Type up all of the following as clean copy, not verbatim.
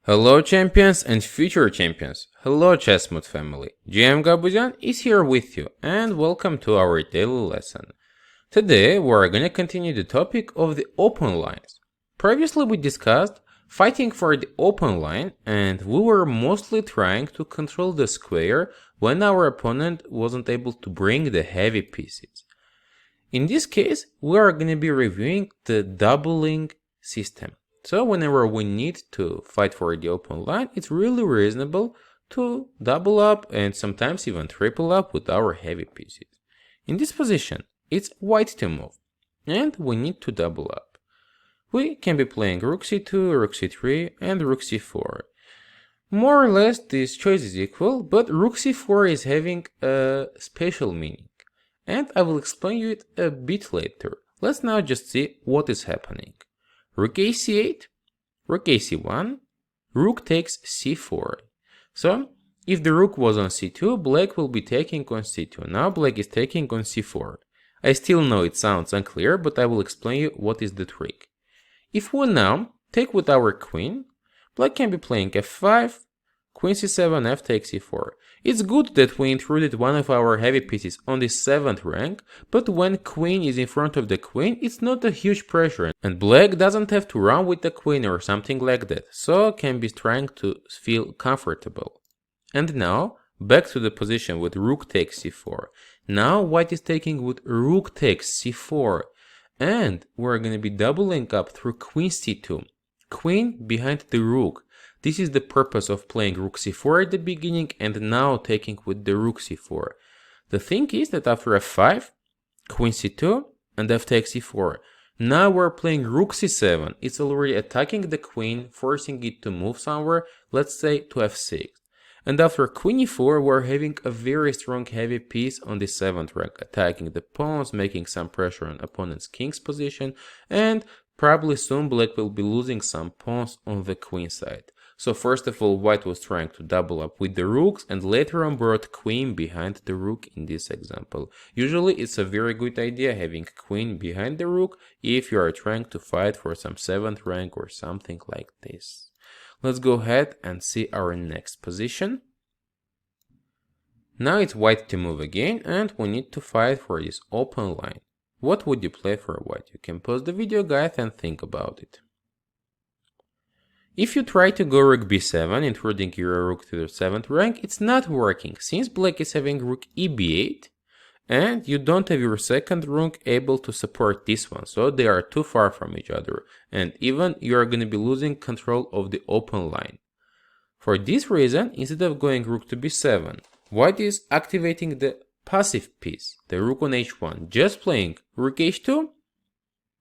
Hello champions and future champions. Hello Chessmood family. GM Gabuzyan is here with you and welcome to our daily lesson. Today we're gonna continue the topic of the open lines. Previously we discussed fighting for the open line and we were mostly trying to control the square when our opponent wasn't able to bring the heavy pieces. In this case we are gonna be reviewing the doubling system. So whenever we need to fight for the open line, it's really reasonable to double up and sometimes even triple up with our heavy pieces. In this position, it's white to move, and we need to double up. We can be playing rook c2, rook c3, and rook c4. More or less this choice is equal, but rook c4 is having a special meaning, and I will explain you it a bit later. Let's now just see what is happening. Rook ac8, rook ac1, rook takes c4. So, if the rook was on c2, black will be taking on c2. Now black is taking on c4. I still know it sounds unclear, but I will explain you what is the trick. If we now take with our queen, black can be playing f5, queen c7, f takes e4. It's good that we intruded one of our heavy pieces on the 7th rank, but when queen is in front of the queen, it's not a huge pressure, and black doesn't have to run with the queen or something like that, so can be trying to feel comfortable. And now, back to the position with rook takes c4. Now white is taking with rook takes c4, and we're gonna be doubling up through queen c2, queen behind the rook. This is the purpose of playing rook c4 at the beginning and now taking with the rook c4. The thing is that after f5, queen c2 and f takes e4. Now we're playing rook c7. It's already attacking the queen, forcing it to move somewhere, let's say to f6. And after queen e4, we're having a very strong heavy piece on the 7th rank, attacking the pawns, making some pressure on opponent's king's position, and probably soon black will be losing some pawns on the queen side. So first of all, white was trying to double up with the rooks and later on brought queen behind the rook in this example. Usually it's a very good idea having queen behind the rook if you are trying to fight for some 7th rank or something like this. Let's go ahead and see our next position. Now it's white to move again and we need to fight for this open line. What would you play for white? You can pause the video guys and think about it. If you try to go rook b7, intruding your rook to the 7th rank, it's not working, since black is having rook eb8, and you don't have your second rook able to support this one, so they are too far from each other, and even you are going to be losing control of the open line. For this reason, instead of going rook to b7, white is activating the passive piece, the rook on h1, just playing rook h2,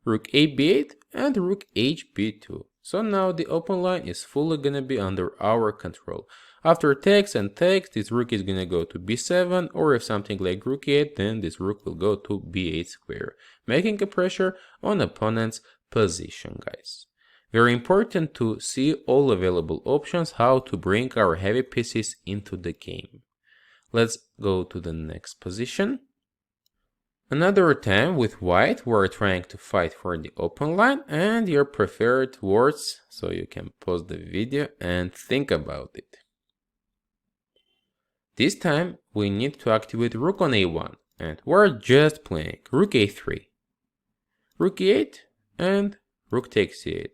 rook ab8, and rook hb2. So now the open line is fully gonna be under our control. After takes and takes, this rook is gonna go to b7, or if something like rook 8, then this rook will go to b8 square, making a pressure on opponent's position, guys. Very important to see all available options, how to bring our heavy pieces into the game. Let's go to the next position. Another time with white, we're trying to fight for the open line and your preferred words, so you can pause the video and think about it. This time we need to activate rook on a1 and we're just playing rook a3, rook e8 and rook takes e8.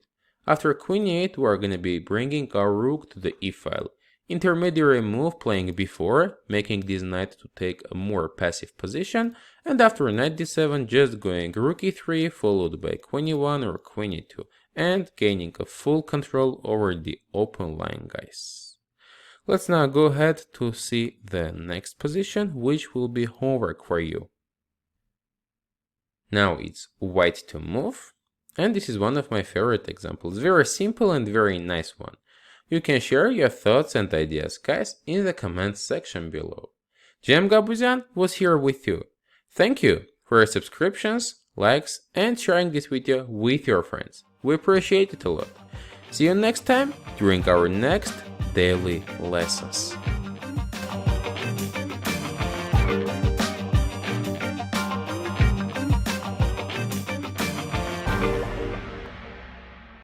After queen e8 we're gonna be bringing our rook to the e file. Intermediary move playing b4, making this knight to take a more passive position, and after knight d7 just going rook e3 followed by queen e1 or queen e2, and gaining a full control over the open line, guys. Let's now go ahead to see the next position, which will be homework for you. Now it's white to move, and this is one of my favorite examples, very simple and very nice one. You can share your thoughts and ideas, guys, in the comments section below. GM Gabuzyan was here with you. Thank you for your subscriptions, likes, and sharing this video with your friends. We appreciate it a lot. See you next time during our next daily lessons.